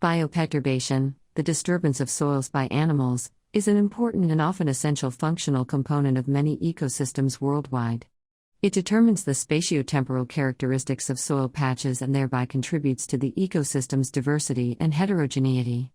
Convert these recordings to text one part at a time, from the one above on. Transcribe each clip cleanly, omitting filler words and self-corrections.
Bioperturbation, the disturbance of soils by animals, is an important and often essential functional component of many ecosystems worldwide. It determines the spatiotemporal characteristics of soil patches and thereby contributes to the ecosystem's diversity and heterogeneity.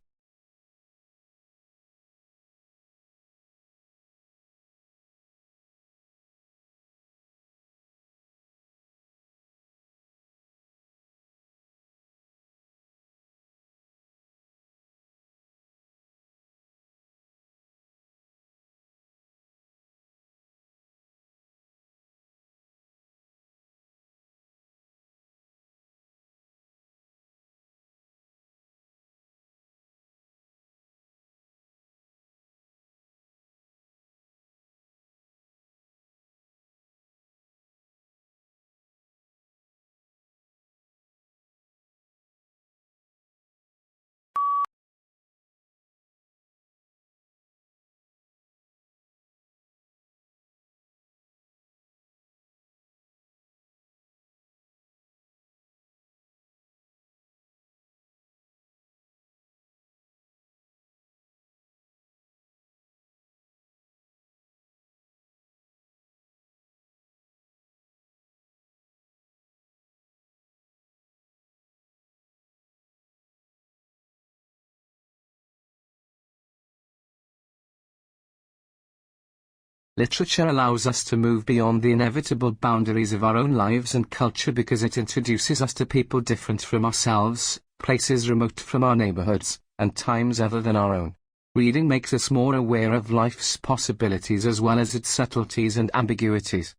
Literature allows us to move beyond the inevitable boundaries of our own lives and culture because it introduces us to people different from ourselves, places remote from our neighborhoods, and times other than our own. Reading makes us more aware of life's possibilities as well as its subtleties and ambiguities.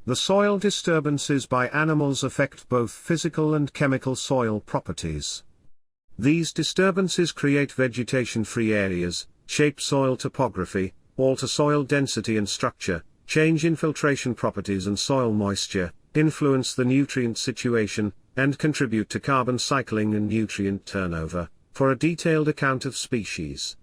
The soil disturbances by animals affect both physical and chemical soil properties. These disturbances create vegetation-free areas, shape soil topography, alter soil density and structure, change infiltration properties and soil moisture, influence the nutrient situation, and contribute to carbon cycling and nutrient turnover. For a detailed account of species.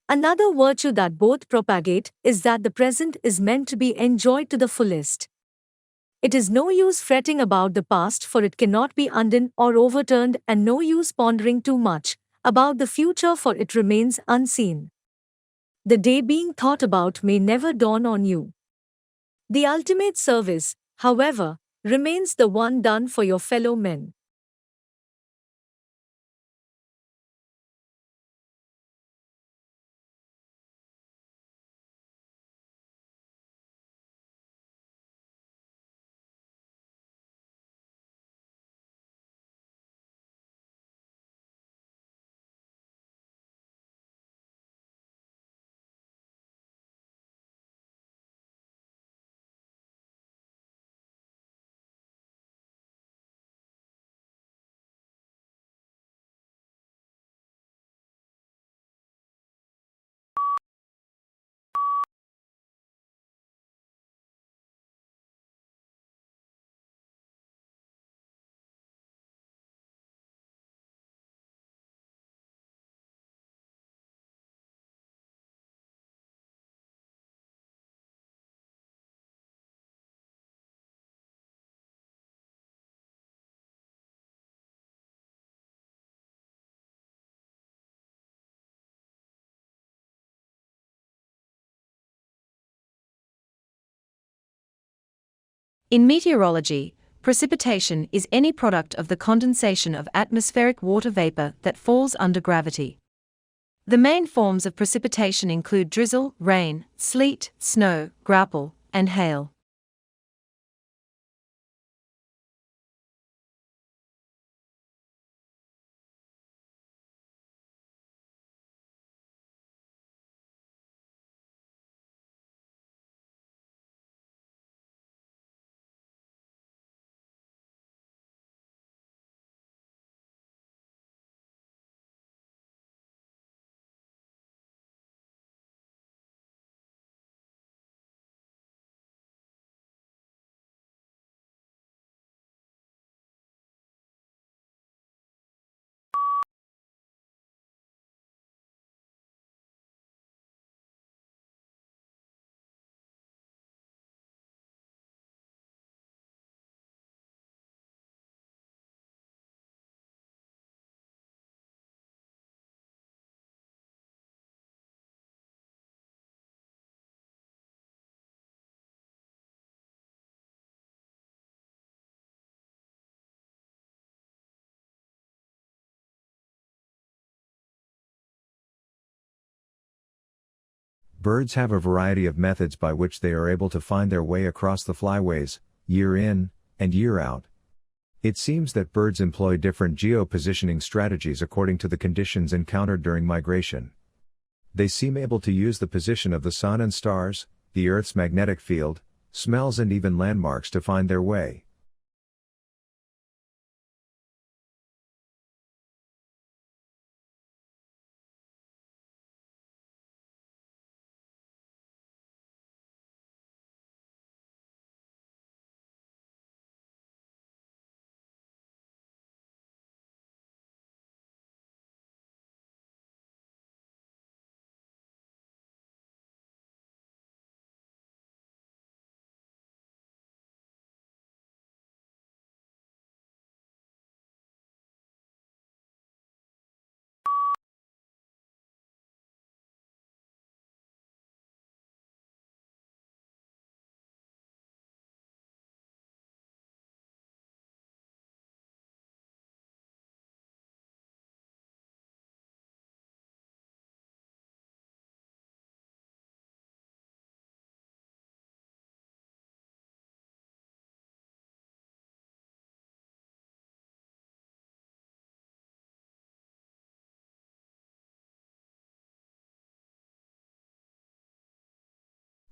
Another virtue that both propagate is that the present is meant to be enjoyed to the fullest. It is no use fretting about the past, for it cannot be undone or overturned, and no use pondering too much about the future, for it remains unseen. The day being thought about may never dawn on you. The ultimate service, however, remains the one done for your fellow men. In meteorology, precipitation is any product of the condensation of atmospheric water vapor that falls under gravity. The main forms of precipitation include drizzle, rain, sleet, snow, grapple, and hail. Birds have a variety of methods by which they are able to find their way across the flyways, year in and year out. It seems that birds employ different geo-positioning strategies according to the conditions encountered during migration. They seem able to use the position of the sun and stars, the Earth's magnetic field, smells and even landmarks to find their way.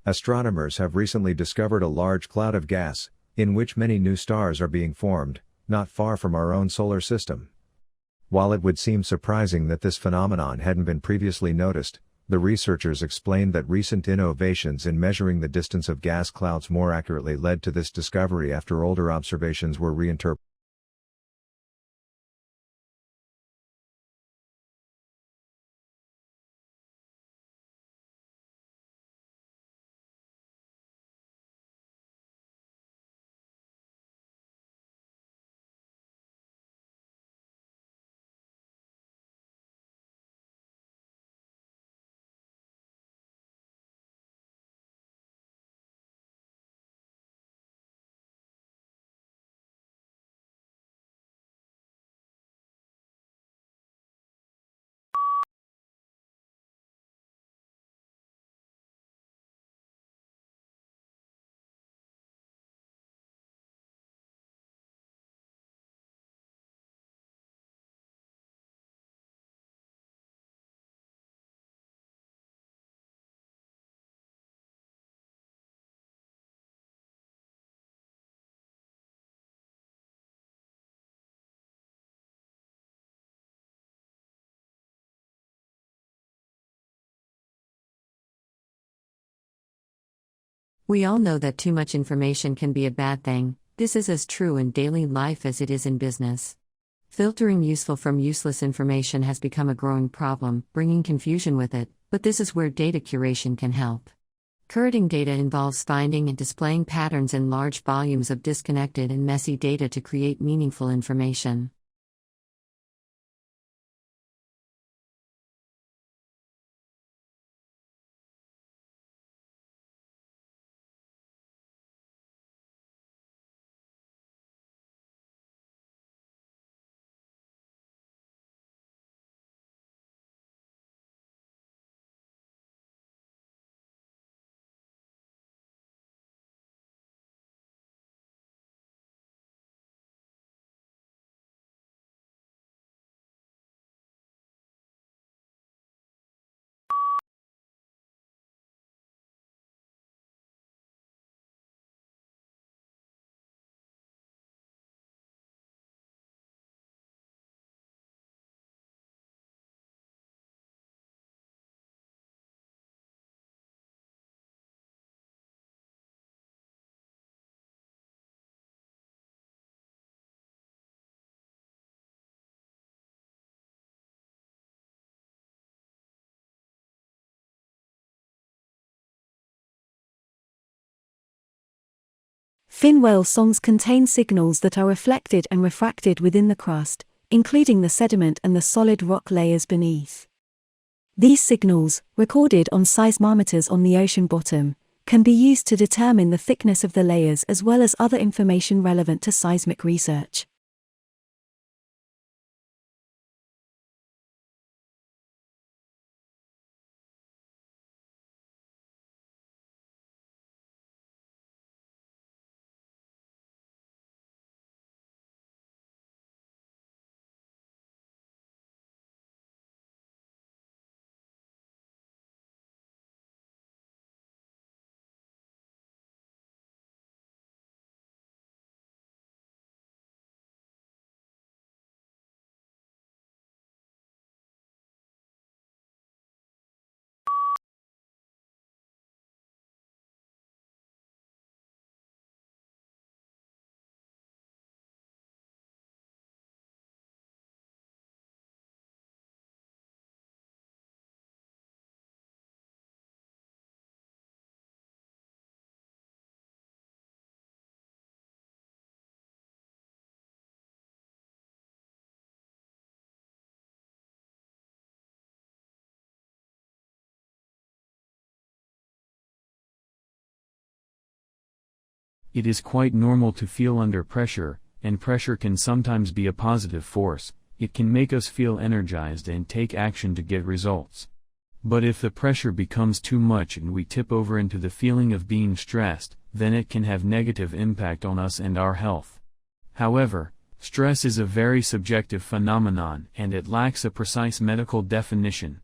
Astronomers have recently discovered a large cloud of gas, in which many new stars are being formed, not far from our own solar system. While it would seem surprising that this phenomenon hadn't been previously noticed, the researchers explained that recent innovations in measuring the distance of gas clouds more accurately led to this discovery after older observations were reinterpreted. We all know that too much information can be a bad thing. This is as true in daily life as it is in business. Filtering useful from useless information has become a growing problem, bringing confusion with it, but this is where data curation can help. Curating data involves finding and displaying patterns in large volumes of disconnected and messy data to create meaningful information. Fin whale songs contain signals that are reflected and refracted within the crust, including the sediment and the solid rock layers beneath. These signals, recorded on seismometers on the ocean bottom, can be used to determine the thickness of the layers as well as other information relevant to seismic research. It is quite normal to feel under pressure, and pressure can sometimes be a positive force. It can make us feel energized and take action to get results. But if the pressure becomes too much and we tip over into the feeling of being stressed, then it can have negative impact on us and our health. However, stress is a very subjective phenomenon and it lacks a precise medical definition.